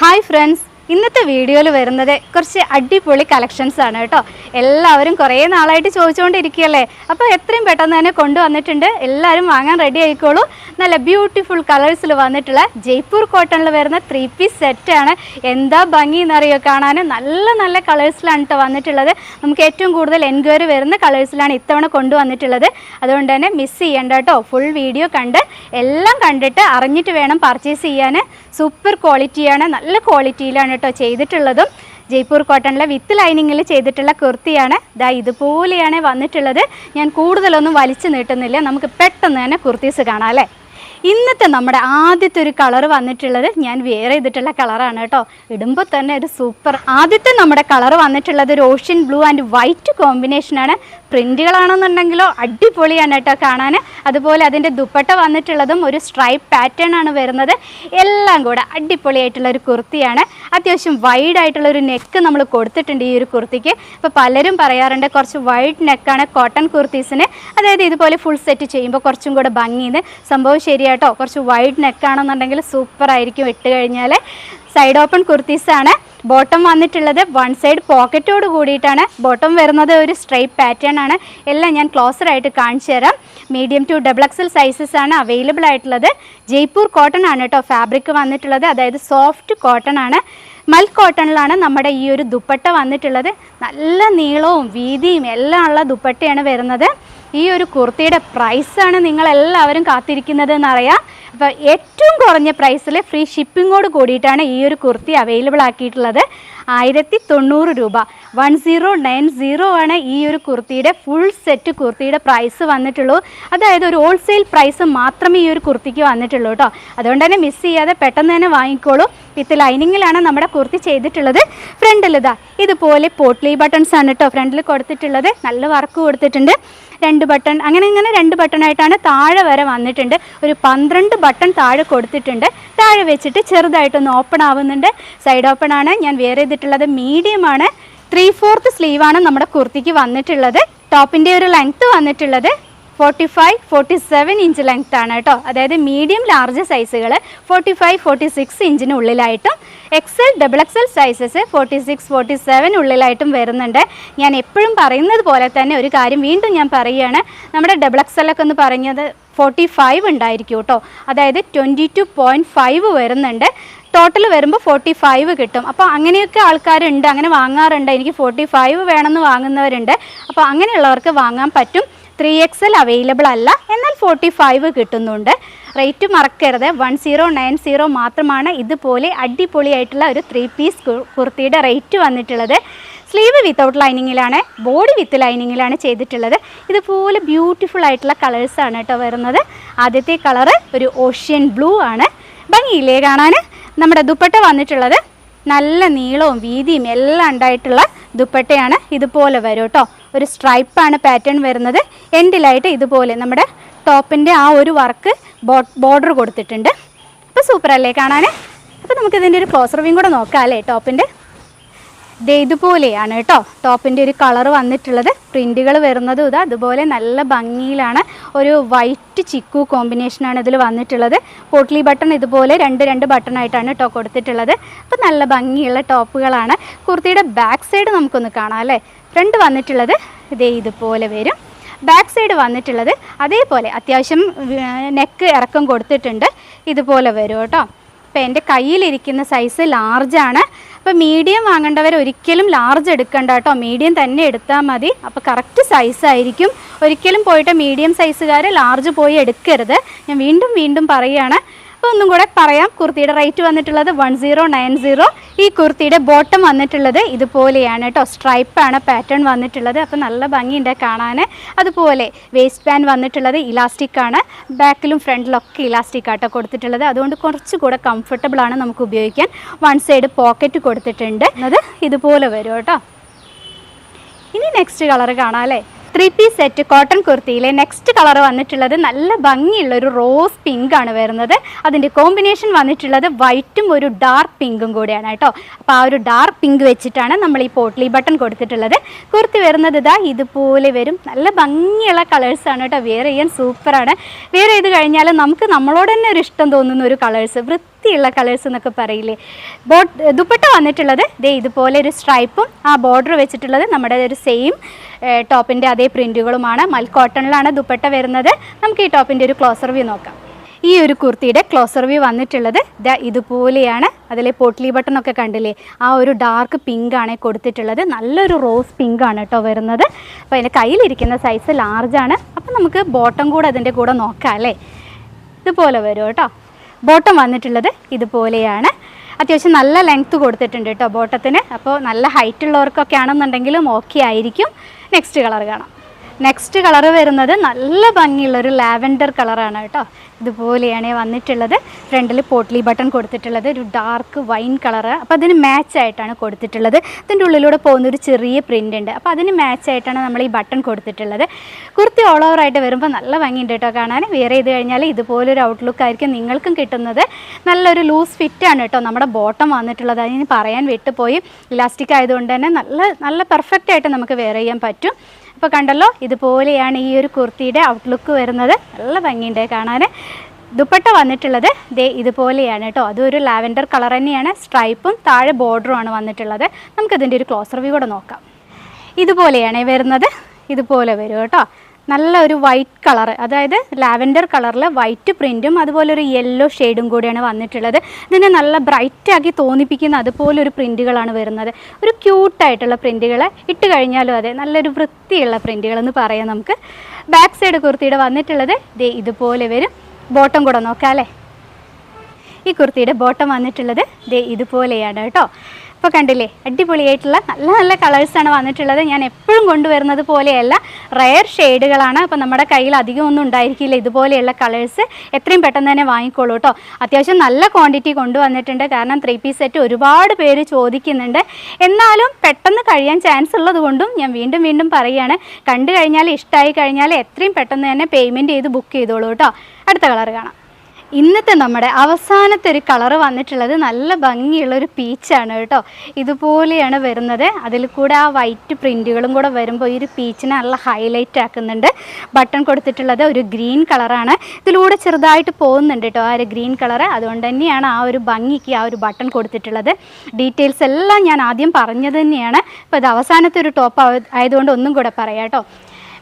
Hi friends, ഇന്നത്തെ വീഡിയോയിൽ വരുന്നത് കുറച്ച് അടിപൊളി കളക്ഷൻസ് ആണ് കേട്ടോ. എല്ലാവരും കുറേ നാളായിട്ട് ചോദിച്ചുകൊണ്ടിരിക്കുകയല്ലേ, അപ്പോൾ എത്രയും പെട്ടെന്ന് തന്നെ കൊണ്ടുവന്നിട്ടുണ്ട്. എല്ലാവരും വാങ്ങാൻ റെഡി ആയിക്കോളൂ. നല്ല ബ്യൂട്ടിഫുൾ കളേഴ്സിൽ വന്നിട്ടുള്ള ജയ്പൂർ കോട്ടണിൽ വരുന്ന 3 പീസ് സെറ്റാണ്. എന്താ ഭംഗി എന്നറിയോ കാണാൻ. നല്ല നല്ല കളേഴ്സിലാണ് കേട്ടോ വന്നിട്ടുള്ളത്. നമുക്ക് ഏറ്റവും കൂടുതൽ എൻക്വയറി വരുന്ന കളേഴ്സിലാണ് ഇത്തവണ കൊണ്ടുവന്നിട്ടുള്ളത്. അതുകൊണ്ട് തന്നെ മിസ് ചെയ്യേണ്ട കേട്ടോ. ഫുൾ വീഡിയോ കണ്ട് എല്ലാം കണ്ടിട്ട് അറിഞ്ഞിട്ട് വേണം പർച്ചേസ് ചെയ്യാൻ. സൂപ്പർ ക്വാളിറ്റിയാണ്, നല്ല ക്വാളിറ്റിയിലാണ് കേട്ടോ ചെയ്തിട്ടുള്ളതും. ജയ്പൂർ കോട്ടണിലെ വിത്ത് ലൈനിങ്ങിൽ ചെയ്തിട്ടുള്ള കുർത്തിയാണ്. ദാ ഇതുപോലെയാണ് വന്നിട്ടുള്ളത്. ഞാൻ കൂടുതലൊന്നും വലിച്ചു നീട്ടുന്നില്ല, നമുക്ക് പെട്ടെന്ന് തന്നെ കുർത്തീസ് കാണാം അല്ലേ. ഇന്നത്തെ നമ്മുടെ ആദ്യത്തെ ഒരു കളർ വന്നിട്ടുള്ളത് ഞാൻ വെയർ ചെയ്തിട്ടുള്ള കളറാണ് കേട്ടോ. ഇടുമ്പോൾ തന്നെ ഒരു സൂപ്പർ. ആദ്യത്തെ നമ്മുടെ കളർ വന്നിട്ടുള്ളത് ഒരു ഓഷ്യൻ ബ്ലൂ ആൻഡ് വൈറ്റ് കോമ്പിനേഷനാണ്. പ്രിൻറ്റുകളാണെന്നുണ്ടെങ്കിലോ അടിപൊളിയാണ് കേട്ടോ കാണാൻ. അതുപോലെ അതിൻ്റെ ദുപ്പട്ട വന്നിട്ടുള്ളതും ഒരു സ്ട്രൈപ്പ് പാറ്റേൺ ആണ് വരുന്നത്. എല്ലാം കൂടെ അടിപൊളിയായിട്ടുള്ള ഒരു കുർത്തിയാണ്. അത്യാവശ്യം വൈഡായിട്ടുള്ള ഒരു നെക്ക് നമ്മൾ കൊടുത്തിട്ടുണ്ട് ഈ ഒരു കുർത്തിക്ക്. ഇപ്പോൾ പലരും പറയാറുണ്ട് കുറച്ച് വൈഡ് നെക്കാണ് കോട്ടൺ കുർത്തീസിന്, അതായത് ഇതുപോലെ ഫുൾ സെറ്റ് ചെയ്യുമ്പോൾ കുറച്ചും കൂടെ ഭംഗിന്ന്. സംഭവം ശരിയാട്ടോ, കുറച്ച് വൈഡ് നെക്കാണെന്നുണ്ടെങ്കിൽ സൂപ്പർ ആയിരിക്കും ഇട്ട് കഴിഞ്ഞാൽ. സൈഡ് ഓപ്പൺ കുർത്തീസാണ്. ബോട്ടം വന്നിട്ടുള്ളത് വൺ സൈഡ് പോക്കറ്റോട് കൂടിയിട്ടാണ് ബോട്ടം വരുന്നത്. ഒരു സ്ട്രൈപ്പ് പാറ്റേൺ ആണ്. എല്ലാം ഞാൻ ക്ലോസറായിട്ട് കാണിച്ചു തരാം. മീഡിയം ടു XXL സൈസസ് ആണ് അവൈലബിൾ ആയിട്ടുള്ളത്. ജയ്പൂർ കോട്ടൺ ആണ് കേട്ടോ ഫാബ്രിക് വന്നിട്ടുള്ളത്, അതായത് സോഫ്റ്റ് കോട്ടൺ ആണ്. മൽക്ക് കോട്ടണിലാണ് നമ്മുടെ ഈ ഒരു ദുപ്പട്ട വന്നിട്ടുള്ളത്. നല്ല നീളവും വീതിയും എല്ലാം ഉള്ള ദുപ്പട്ടയാണ് വരുന്നത്. ഈ ഒരു കുർത്തിയുടെ പ്രൈസാണ് നിങ്ങളെല്ലാവരും കാത്തിരിക്കുന്നത് എന്നറിയാം. അപ്പോൾ ഏറ്റവും കുറഞ്ഞ പ്രൈസിൽ ഫ്രീ ഷിപ്പിങ്ങോട് കൂടിയിട്ടാണ് ഈ ഒരു കുർത്തി അവൈലബിൾ ആക്കിയിട്ടുള്ളത്. 1090 രൂപ, 1090 ആണ് ഈ ഒരു കുർത്തിയുടെ ഫുൾ സെറ്റ് കുർത്തിയുടെ പ്രൈസ് വന്നിട്ടുള്ളൂ. അതായത് ഒരു ഹോൾസെയിൽ പ്രൈസ് മാത്രമേ ഈ ഒരു കുർത്തിക്ക് വന്നിട്ടുള്ളൂ കേട്ടോ. അതുകൊണ്ട് തന്നെ മിസ് ചെയ്യാതെ പെട്ടെന്ന് തന്നെ വാങ്ങിക്കോളൂ. വിത്ത് ലൈനിങ്ങിലാണ് നമ്മുടെ കുർത്തി ചെയ്തിട്ടുള്ളത്. ഫ്രണ്ടിൽ ഇതാ ഇതുപോലെ പോട്ട്ലി ബട്ടൺസ് ആണ് കേട്ടോ ഫ്രണ്ടിൽ കൊടുത്തിട്ടുള്ളത്. നല്ല വർക്ക് കൊടുത്തിട്ടുണ്ട്. 2 ബട്ടൺ അങ്ങനെ 2 ബട്ടണായിട്ടാണ് താഴെ വരെ വന്നിട്ടുണ്ട്. ഒരു 12 ബട്ടൺ താഴെ കൊടുത്തിട്ടുണ്ട്. താഴെ വെച്ചിട്ട് ചെറുതായിട്ടൊന്ന് ഓപ്പൺ ആവുന്നുണ്ട്. സൈഡ് ഓപ്പൺ ആണ്. ഞാൻ വെയർ ചെയ്തിട്ടുള്ളത് മീഡിയം ആണ്. 3/4 സ്ലീവാണ് നമ്മുടെ കുർത്തിക്ക് വന്നിട്ടുള്ളത്. ടോപ്പിൻ്റെ ഒരു ലെങ്ത്ത് വന്നിട്ടുള്ളത് 45-47 ഇഞ്ച് ലെങ്ത് ആണ് കേട്ടോ. അതായത് മീഡിയം ലാർജ് സൈസുകൾ 45-46 ഇഞ്ചിന് ഉള്ളിലായിട്ടും, XXL സൈസസ് 46-47 ഉള്ളിലായിട്ടും വരുന്നുണ്ട്. ഞാൻ എപ്പോഴും പറയുന്നത് പോലെ തന്നെ ഒരു കാര്യം വീണ്ടും ഞാൻ പറയുകയാണ്. നമ്മുടെ XXL ഒക്കെ എന്ന് പറഞ്ഞത് 45 ഉണ്ടായിരിക്കും കേട്ടോ. അതായത് 22.5 വരുന്നുണ്ട്. ടോട്ടൽ വരുമ്പോൾ 45 കിട്ടും. അപ്പോൾ അങ്ങനെയൊക്കെ ആൾക്കാരുണ്ട്, അങ്ങനെ വാങ്ങാറുണ്ട്. എനിക്ക് 45 വേണമെന്ന് വാങ്ങുന്നവരുണ്ട്. അപ്പോൾ അങ്ങനെയുള്ളവർക്ക് വാങ്ങാൻ പറ്റും. 3XL അവൈലബിൾ അല്ല, എന്നാൽ 45 കിട്ടുന്നുണ്ട്. റേറ്റ് മറക്കരുത്, 1090 മാത്രമാണ് ഇതുപോലെ അടിപൊളിയായിട്ടുള്ള ഒരു 3 പീസ് കുർത്തിയുടെ റേറ്റ് വന്നിട്ടുള്ളത്. സ്ലീവ് വിത്തൗട്ട് ലൈനിങ്ങിലാണ്, ബോഡി വിത്ത് ലൈനിങ്ങിലാണ് ചെയ്തിട്ടുള്ളത്. ഇതുപോലെ ബ്യൂട്ടിഫുൾ ആയിട്ടുള്ള കളേഴ്സാണ് കേട്ടോ വരുന്നത്. ആദ്യത്തെ കളറ് ഒരു ഓഷ്യൻ ബ്ലൂ ആണ്. ഭംഗിയില്ലേ കാണാൻ. നമ്മുടെ ദുപ്പട്ട വന്നിട്ടുള്ളത് നല്ല നീളവും വീതിയും എല്ലാം ഉണ്ടായിട്ടുള്ള ദുപ്പട്ടയാണ്. ഇതുപോലെ വരും കേട്ടോ. ഒരു സ്ട്രൈപ്പാണ് പാറ്റേൺ വരുന്നത്. എൻഡിലായിട്ട് ഇതുപോലെ നമ്മുടെ ടോപ്പിൻ്റെ ആ ഒരു വർക്ക് ബോർഡർ കൊടുത്തിട്ടുണ്ട്. അപ്പോൾ സൂപ്പർ അല്ലേ കാണാൻ. അപ്പോൾ നമുക്കിതിൻ്റെ ഒരു ക്ലോസ് റിവ്യൂ കൂടെ നോക്കാം അല്ലേ. ടോപ്പിൻ്റെ ഇതുപോലെയാണ് കേട്ടോ ടോപ്പിൻ്റെ ഒരു കളർ വന്നിട്ടുള്ളത്. പ്രിൻറ്റുകൾ വരുന്നതും ഇതാ അതുപോലെ നല്ല ഭംഗിയിലാണ്. ഒരു വൈറ്റ് ചിക്കു കോമ്പിനേഷനാണ് ഇതിൽ വന്നിട്ടുള്ളത്. പോട്ട്ലി ബട്ടൺ ഇതുപോലെ 2 ബട്ടണായിട്ടാണ് കേട്ടോ കൊടുത്തിട്ടുള്ളത്. അപ്പോൾ നല്ല ഭംഗിയുള്ള ടോപ്പുകളാണ്. കുർത്തിയുടെ ബാക്ക് സൈഡ് നമുക്കൊന്ന് കാണാം അല്ലേ. ഫ്രണ്ട് വന്നിട്ടുള്ളത് ഇതുപോലെ വരും. ബാക്ക് സൈഡ് വന്നിട്ടുള്ളത് അതേപോലെ അത്യാവശ്യം നെക്ക് ഇറക്കം കൊടുത്തിട്ടുണ്ട്. ഇതുപോലെ വരും കേട്ടോ. അപ്പോൾ എൻ്റെ കയ്യിലിരിക്കുന്ന സൈസ് ലാർജാണ്. അപ്പോൾ മീഡിയം വാങ്ങേണ്ടവർ ഒരിക്കലും ലാർജ് എടുക്കണ്ട കേട്ടോ, മീഡിയം തന്നെ എടുത്താൽ മതി. അപ്പോൾ കറക്റ്റ് സൈസായിരിക്കും. ഒരിക്കലും പോയിട്ട് മീഡിയം സൈസുകാർ ലാർജ് പോയി എടുക്കരുത്. ഞാൻ വീണ്ടും പറയുകയാണ്. അപ്പോൾ ഒന്നും കൂടെ പറയാം. കുർത്തിയുടെ റേറ്റ് വന്നിട്ടുള്ളത് 1090. ഈ കുർത്തിയുടെ ബോട്ടം വന്നിട്ടുള്ളത് ഇതുപോലെയാണ് കേട്ടോ. സ്ട്രൈപ്പാണ് പാറ്റേൺ വന്നിട്ടുള്ളത്. അപ്പോൾ നല്ല ഭംഗിയുണ്ട് കാണാൻ. അതുപോലെ വേസ്റ്റ് ബാൻഡ് വന്നിട്ടുള്ളത് ഇലാസ്റ്റിക്കാണ്. ബാക്കിലും ഫ്രണ്ടിലൊക്കെ ഇലാസ്റ്റിക് ആട്ടോ കൊടുത്തിട്ടുള്ളത്. അതുകൊണ്ട് കുറച്ചുകൂടെ കംഫർട്ടബിളാണ് നമുക്ക് ഉപയോഗിക്കാൻ. വൺ സൈഡ് പോക്കറ്റ് കൊടുത്തിട്ടുണ്ട്. അത് ഇതുപോലെ വരും കേട്ടോ. ഇനി നെക്സ്റ്റ് കളർ കാണാം അല്ലേ. 3 പീസ് സെറ്റ് കോട്ടൺ കുർത്തിയിലെ നെക്സ്റ്റ് കളർ വന്നിട്ടുള്ളത് നല്ല ഭംഗിയുള്ളൊരു റോസ് പിങ്ക് ആണ് വരുന്നത്. അതിൻ്റെ കോമ്പിനേഷൻ വന്നിട്ടുള്ളത് വൈറ്റും ഒരു ഡാർക്ക് പിങ്കും കൂടിയാണ് കേട്ടോ. അപ്പോൾ ആ ഒരു ഡാർക്ക് പിങ്ക് വെച്ചിട്ടാണ് നമ്മൾ ഈ പോട്ട്ലി ബട്ടൺ കൊടുത്തിട്ടുള്ളത്. കുർത്തി വരുന്നത് ഇതാ ഇതുപോലെ വരും. നല്ല ഭംഗിയുള്ള കളേഴ്സാണ് കേട്ടോ. വെയർ ചെയ്യാൻ സൂപ്പറാണ്. വെയർ ചെയ്ത് കഴിഞ്ഞാൽ നമുക്ക് നമ്മളോട് തന്നെ ഒരു ഇഷ്ടം തോന്നുന്ന ഒരു കളേഴ്സ്. വൃത്തിയുള്ള കളേഴ്സ് എന്നൊക്കെ പറയില്ലേ. ദുപ്പട്ട വന്നിട്ടുള്ളത് ദേ ഇതുപോലെ ഒരു സ്ട്രൈപ്പും ആ ബോർഡർ വെച്ചിട്ടുള്ളത് നമ്മുടെ ഒരു സെയിം ടോപ്പിൻ്റെ അതേ പ്രിൻറ്റുകളുമാണ്. മൽ കോട്ടണിലാണ് ദുപ്പട്ട വരുന്നത്. നമുക്ക് ഈ ടോപ്പിൻ്റെ ഒരു ക്ലോസർ വ്യൂ നോക്കാം. ഈ ഒരു കുർത്തിയുടെ ക്ലോസർ വ്യൂ വന്നിട്ടുള്ളത് ഇതുപോലെയാണ്. അതിൽ പോട്ട്ലി ബട്ടൺ ഒക്കെ കണ്ടില്ലേ, ആ ഒരു ഡാർക്ക് പിങ്ക് ആണ് കൊടുത്തിട്ടുള്ളത്. നല്ലൊരു റോസ് പിങ്ക് ആണ് കേട്ടോ വരുന്നത്. അപ്പോൾ അതിൻ്റെ കയ്യിലിരിക്കുന്ന സൈസ് ലാർജാണ്. അപ്പോൾ നമുക്ക് ബോട്ടം കൂടെ അതിൻ്റെ കൂടെ നോക്കാം അല്ലേ. ഇതുപോലെ വരും കേട്ടോ. ബോട്ടം വന്നിട്ടുള്ളത് ഇതുപോലെയാണ്. അത്യാവശ്യം നല്ല ലെങ്ത്ത് കൊടുത്തിട്ടുണ്ട് കേട്ടോ ബോട്ടത്തിന്. അപ്പോൾ നല്ല ഹൈറ്റ് ഉള്ളവർക്കൊക്കെ ആണെന്നുണ്ടെങ്കിലും ഓക്കെ ആയിരിക്കും. നെക്സ്റ്റ് കളർ കാണാം. നെക്സ്റ്റ് കളർ വരുന്നത് നല്ല ഭംഗിയുള്ളൊരു ലാവൻഡർ കളറാണ് കേട്ടോ. ഇതുപോലെയാണ് വന്നിട്ടുള്ളത്. ഫ്രണ്ടിൽ പോട്ട്ലി ബട്ടൺ കൊടുത്തിട്ടുള്ളത് ഒരു ഡാർക്ക് വൈൻ കളറ്. അപ്പോൾ അതിന് മാച്ചായിട്ടാണ് കൊടുത്തിട്ടുള്ളത്. ഇതിൻ്റെ ഉള്ളിലൂടെ പോകുന്നൊരു ചെറിയ പ്രിൻ്റ് ഉണ്ട്. അപ്പോൾ അതിന് മാച്ചായിട്ടാണ് നമ്മൾ ഈ ബട്ടൺ കൊടുത്തിട്ടുള്ളത്. കുർത്തി ഓൾ ഓവറായിട്ട് വരുമ്പോൾ നല്ല ഭംഗിയുണ്ട് കേട്ടോ കാണാൻ. വെയർ ചെയ്ത് കഴിഞ്ഞാൽ ഇതുപോലൊരു ഔട്ട്ലുക്ക് ആയിരിക്കും നിങ്ങൾക്കും കിട്ടുന്നത്. നല്ലൊരു ലൂസ് ഫിറ്റാണ് കേട്ടോ നമ്മുടെ ബോട്ടം വന്നിട്ടുള്ളത്. അതിന് പറയാൻ വിട്ടുപോയി. ഇലാസ്റ്റിക് ആയതുകൊണ്ട് തന്നെ നല്ല പെർഫെക്റ്റ് ആയിട്ട് നമുക്ക് വെയർ ചെയ്യാൻ പറ്റും. അപ്പോൾ കണ്ടല്ലോ, ഇതുപോലെയാണ് ഈ ഒരു കുർത്തിയുടെ ഔട്ട്ലുക്ക് വരുന്നത്. നല്ല ഭംഗിയുണ്ട് കാണാൻ. ദുപ്പട്ട വന്നിട്ടുള്ളത് ദേ ഇതുപോലെയാണ് കേട്ടോ. അതൊരു ലാവൻഡർ കളർ തന്നെയാണ്. സ്ട്രൈപ്പും താഴെ ബോർഡറുമാണ് വന്നിട്ടുള്ളത്. നമുക്കിതിൻ്റെ ഒരു ക്ലോസർ വ്യൂ കൂടെ നോക്കാം. ഇതുപോലെയാണ് വരുന്നത്. ഇതുപോലെ വരും കേട്ടോ. നല്ല ഒരു വൈറ്റ് കളർ, അതായത് ലാവൻഡർ കളറിൽ വൈറ്റ് പ്രിൻറ്റും അതുപോലെ ഒരു യെല്ലോ ഷെയ്ഡും കൂടിയാണ് വന്നിട്ടുള്ളത്. ഇതിനെ നല്ല ബ്രൈറ്റാക്കി തോന്നിപ്പിക്കുന്ന അതുപോലൊരു പ്രിൻറ്റുകളാണ് വരുന്നത്. ഒരു ക്യൂട്ടായിട്ടുള്ള പ്രിൻറ്റുകൾ ഇട്ട് കഴിഞ്ഞാലും അതെ നല്ലൊരു വൃത്തിയുള്ള പ്രിൻറ്റുകളെന്ന് പറയാം നമുക്ക്. ബാക്ക് സൈഡ് കുർത്തിയുടെ വന്നിട്ടുള്ളത് ദേ ഇതുപോലെ വരും. ബോട്ടം കൂടെ നോക്കാം അല്ലേ. ഈ കുർത്തിയുടെ ബോട്ടം വന്നിട്ടുള്ളത് ദേ ഇതുപോലെയാണ് കേട്ടോ. ഇപ്പോൾ കണ്ടില്ലേ, അടിപൊളിയായിട്ടുള്ള നല്ല നല്ല കളേഴ്സാണ് വന്നിട്ടുള്ളത്. ഞാൻ എപ്പോഴും കൊണ്ടുവരുന്നത് പോലെയല്ല, റെയർ ഷെയ്ഡുകളാണ്. അപ്പോൾ നമ്മുടെ കയ്യിൽ അധികം ഒന്നും ഉണ്ടായിരിക്കില്ല ഇതുപോലെയുള്ള കളേഴ്സ്. എത്രയും പെട്ടെന്ന് തന്നെ വാങ്ങിക്കോളൂ കേട്ടോ. അത്യാവശ്യം നല്ല ക്വാണ്ടിറ്റി കൊണ്ടുവന്നിട്ടുണ്ട്. കാരണം 3 പീസ് സെറ്റ് ഒരുപാട് പേര് ചോദിക്കുന്നുണ്ട്. എന്നാലും പെട്ടെന്ന് കഴിയാൻ ചാൻസ് ഉള്ളത് കൊണ്ടും ഞാൻ വീണ്ടും വീണ്ടും പറയുകയാണ്, കണ്ടു കഴിഞ്ഞാൽ ഇഷ്ടമായി കഴിഞ്ഞാൽ എത്രയും പെട്ടെന്ന് തന്നെ പേയ്മെൻറ്റ് ചെയ്ത് ബുക്ക് ചെയ്തോളൂ കേട്ടോ. അടുത്ത കളർ കാണാം. ഇന്നത്തെ നമ്മുടെ അവസാനത്തെ ഒരു കളർ വന്നിട്ടുള്ളത് നല്ല ഭംഗിയുള്ളൊരു പീച്ചാണ് കേട്ടോ. ഇതുപോലെയാണ് വരുന്നത്. അതിൽ കൂടെ ആ വൈറ്റ് പ്രിൻറ്റുകളും കൂടെ വരുമ്പോൾ ഈ ഒരു പീച്ചിനെ നല്ല ഹൈലൈറ്റ് ആക്കുന്നുണ്ട്. ബട്ടൺ കൊടുത്തിട്ടുള്ളത് ഒരു ഗ്രീൻ കളറാണ്. ഇതിലൂടെ ചെറുതായിട്ട് പോകുന്നുണ്ട് കേട്ടോ ആ ഒരു ഗ്രീൻ കളറ്. അതുകൊണ്ട് തന്നെയാണ് ആ ഒരു ഭംഗിക്ക് ആ ഒരു ബട്ടൺ കൊടുത്തിട്ടുള്ളത്. ഡീറ്റെയിൽസ് എല്ലാം ഞാൻ ആദ്യം പറഞ്ഞത് തന്നെയാണ്. ഇപ്പോൾ ഇത് അവസാനത്തെ ഒരു ടോപ്പ് ആയതുകൊണ്ട് ഒന്നും കൂടെ പറയാം കേട്ടോ.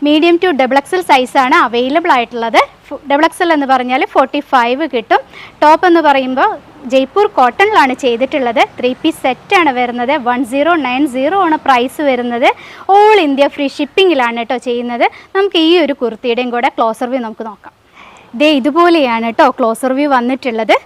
മീഡിയം ടു XXL സൈസാണ് അവൈലബിൾ ആയിട്ടുള്ളത്. XXL എന്ന് പറഞ്ഞാൽ 45 കിട്ടും. ടോപ്പ് എന്ന് പറയുമ്പോൾ ജയ്പൂർ കോട്ടണിലാണ് ചെയ്തിട്ടുള്ളത്. 3 പീസ് സെറ്റാണ് വരുന്നത്. 1090 ആണ് പ്രൈസ് വരുന്നത്. ഓൾ ഇന്ത്യ ഫ്രീ ഷിപ്പിങ്ങിലാണ് കേട്ടോ ചെയ്യുന്നത്. നമുക്ക് ഈ ഒരു കുർത്തിയുടെയും കൂടെ ക്ലോസർ വ്യൂ നമുക്ക് നോക്കാം. ദേ ഇതുപോലെയാണ് കേട്ടോ ക്ലോസർ വ്യൂ വന്നിട്ടുള്ളത്.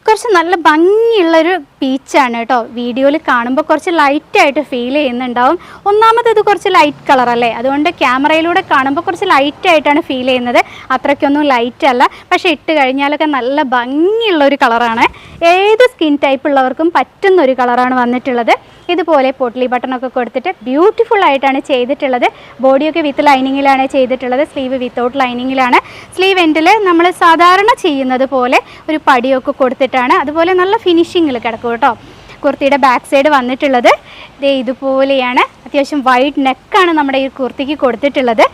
കുറച്ച് നല്ല ഭംഗിയുള്ളൊരു പീച്ചാണ് കേട്ടോ. വീഡിയോയിൽ കാണുമ്പോൾ കുറച്ച് ലൈറ്റായിട്ട് ഫീൽ ചെയ്യുന്നുണ്ടാവും. ഒന്നാമത് ഇത് കുറച്ച് ലൈറ്റ് കളറല്ലേ, അതുകൊണ്ട് ക്യാമറയിലൂടെ കാണുമ്പോൾ കുറച്ച് ലൈറ്റായിട്ടാണ് ഫീൽ ചെയ്യുന്നത്. അത്രയ്ക്കൊന്നും ലൈറ്റ് അല്ല, പക്ഷേ ഇട്ട് കഴിഞ്ഞാലൊക്കെ നല്ല ഭംഗിയുള്ളൊരു കളറാണ്. ഏത് സ്കിൻ ടൈപ്പ് ഉള്ളവർക്കും പറ്റുന്നൊരു കളറാണ് വന്നിട്ടുള്ളത്. ഇതുപോലെ പോട്ട്ലി ബട്ടണൊക്കെ കൊടുത്തിട്ട് ബ്യൂട്ടിഫുൾ ആയിട്ടാണ് ചെയ്തിട്ടുള്ളത്. ബോഡിയൊക്കെ വിത്ത് ലൈനിങ്ങിലാണ് ചെയ്തിട്ടുള്ളത്. Sleeve without ലൈനിങ്ങിലാണ്. സ്ലീവ് എൻഡിൽ നമ്മൾ സാധാരണ ചെയ്യുന്നത് പോലെ ഒരു പടിയൊക്കെ കൊടുത്തിട്ടാണ്. അതുപോലെ നല്ല ഫിനിഷിങ്ങിൽ കിടക്കും കേട്ടോ. കുർത്തിയുടെ ബാക്ക് സൈഡ് വന്നിട്ടുള്ളത് ദേ ഇതുപോലെയാണ്. അത്യാവശ്യം വൈഡ് നെക്കാണ് നമ്മുടെ ഈ കുർത്തിക്ക് കൊടുത്തിട്ടുള്ളത്.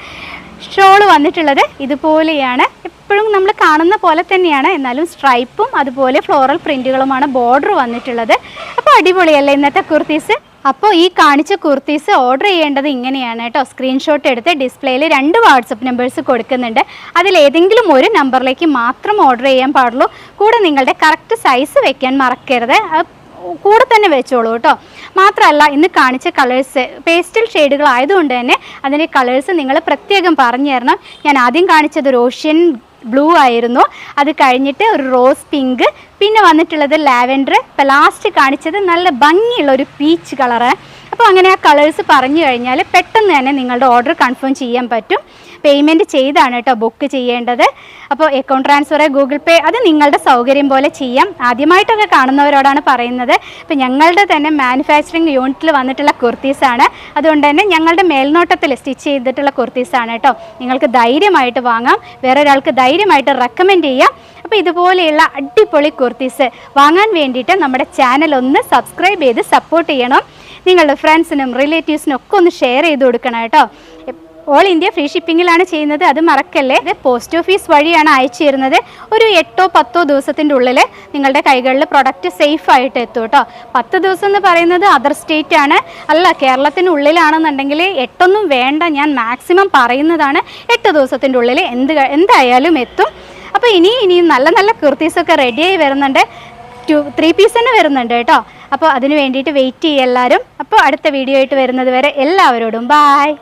ഷോള് വന്നിട്ടുള്ളത് ഇതുപോലെയാണ്. എപ്പോഴും നമ്മൾ കാണുന്ന പോലെ തന്നെയാണ്, എന്നാലും സ്ട്രൈപ്പും അതുപോലെ ഫ്ലോറൽ പ്രിൻറ്റുകളുമാണ് ബോർഡർ വന്നിട്ടുള്ളത്. അപ്പോൾ അടിപൊളിയല്ലേ ഇന്നത്തെ കുർത്തീസ്. അപ്പോൾ ഈ കാണിച്ച കുർത്തീസ് ഓർഡർ ചെയ്യേണ്ടത് ഇങ്ങനെയാണ് കേട്ടോ. സ്ക്രീൻഷോട്ട് എടുത്ത് ഡിസ്പ്ലേയിൽ 2 വാട്സപ്പ് നമ്പേഴ്സ് കൊടുക്കുന്നുണ്ട്. അതിലേതെങ്കിലും ഒരു നമ്പറിലേക്ക് മാത്രം ഓർഡർ ചെയ്യാൻ പാടുള്ളൂ. കൂടെ നിങ്ങളുടെ കറക്റ്റ് സൈസ് വെക്കാൻ മറക്കരുത്. കൂടെ തന്നെ വെച്ചോളൂ കേട്ടോ. മാത്രമല്ല ഇന്ന് കാണിച്ച കളേഴ്സ് പേസ്റ്റൽ ഷെയ്ഡുകളായതുകൊണ്ട് തന്നെ അതിൻ്റെ കളേഴ്സ് നിങ്ങൾ പ്രത്യേകം പറഞ്ഞു തരണം. ഞാൻ ആദ്യം കാണിച്ചത് ഒരു ഓഷ്യൻ ബ്ലൂ ആയിരുന്നു. അത് കഴിഞ്ഞിട്ട് ഒരു റോസ് പിങ്ക്, പിന്നെ വന്നിട്ടുള്ളത് ലാവൻഡർ, ഇപ്പോൾ ലാസ്റ്റ് കാണിച്ചത് നല്ല ഭംഗിയുള്ള ഒരു പീച്ച് കളറ്. അപ്പോൾ അങ്ങനെ ആ കളേഴ്സ് പറഞ്ഞു കഴിഞ്ഞാൽ പെട്ടെന്ന് തന്നെ നിങ്ങളുടെ ഓർഡർ കൺഫേം ചെയ്യാൻ പറ്റും. പേയ്മെൻറ്റ് ചെയ്താണ് കേട്ടോ ബുക്ക് ചെയ്യേണ്ടത്. അപ്പോൾ അക്കൗണ്ട് ട്രാൻസ്ഫർ, ഗൂഗിൾ പേ അത് നിങ്ങളുടെ സൗകര്യം പോലെ ചെയ്യാം. ആദ്യമായിട്ടൊക്കെ കാണുന്നവരോടാണ് പറയുന്നത്. ഇപ്പോൾ ഞങ്ങളുടെ തന്നെ മാനുഫാക്ചറിങ് യൂണിറ്റിൽ വന്നിട്ടുള്ള കുർത്തീസാണ്. അതുകൊണ്ട് തന്നെ ഞങ്ങളുടെ മേൽനോട്ടത്തിൽ സ്റ്റിച്ച് ചെയ്തിട്ടുള്ള കുർത്തീസാണ് കേട്ടോ. നിങ്ങൾക്ക് ധൈര്യമായിട്ട് വാങ്ങാം, വേറൊരാൾക്ക് ധൈര്യമായിട്ട് റെക്കമെൻഡ് ചെയ്യാം. അപ്പോൾ ഇതുപോലെയുള്ള അടിപൊളി കുർത്തീസ് വാങ്ങാൻ വേണ്ടിയിട്ട് നമ്മുടെ ചാനൽ ഒന്ന് സബ്സ്ക്രൈബ് ചെയ്ത് സപ്പോർട്ട് ചെയ്യണം. നിങ്ങളുടെ ഫ്രണ്ട്സിനും റിലേറ്റീവ്സിനും ഒക്കെ ഒന്ന് ഷെയർ ചെയ്ത് കൊടുക്കണം കേട്ടോ. ഓൾ ഇന്ത്യ ഫ്രീ ഷിപ്പിങ്ങിലാണ് ചെയ്യുന്നത്, അത് മറക്കല്ലേ. ഇത് പോസ്റ്റ് ഓഫീസ് വഴിയാണ് അയച്ചു തരുന്നത്. ഒരു 8-10 ദിവസത്തിൻ്റെ ഉള്ളിൽ നിങ്ങളുടെ കൈകളിൽ പ്രൊഡക്റ്റ് സേഫ് ആയിട്ട് എത്തും കേട്ടോ. 10 ദിവസം എന്ന് പറയുന്നത് അതർ സ്റ്റേറ്റ് ആണ്, അല്ല കേരളത്തിനുള്ളിലാണെന്നുണ്ടെങ്കിൽ 8 വേണ്ട, ഞാൻ മാക്സിമം പറയുന്നതാണ്. 8 ദിവസത്തിൻ്റെ ഉള്ളിൽ എന്തായാലും എത്തും. അപ്പോൾ ഇനിയും നല്ല നല്ല കുർത്തീസൊക്കെ റെഡിയായി വരുന്നുണ്ട്. 3 പീസ് തന്നെ വരുന്നുണ്ട് കേട്ടോ. അപ്പോൾ അതിന് വേണ്ടിയിട്ട് വെയിറ്റ് ചെയ്യുക എല്ലാവരും. അപ്പോൾ അടുത്ത വീഡിയോ ആയിട്ട് വരുന്നത് വരെ എല്ലാവരോടും ബായ്.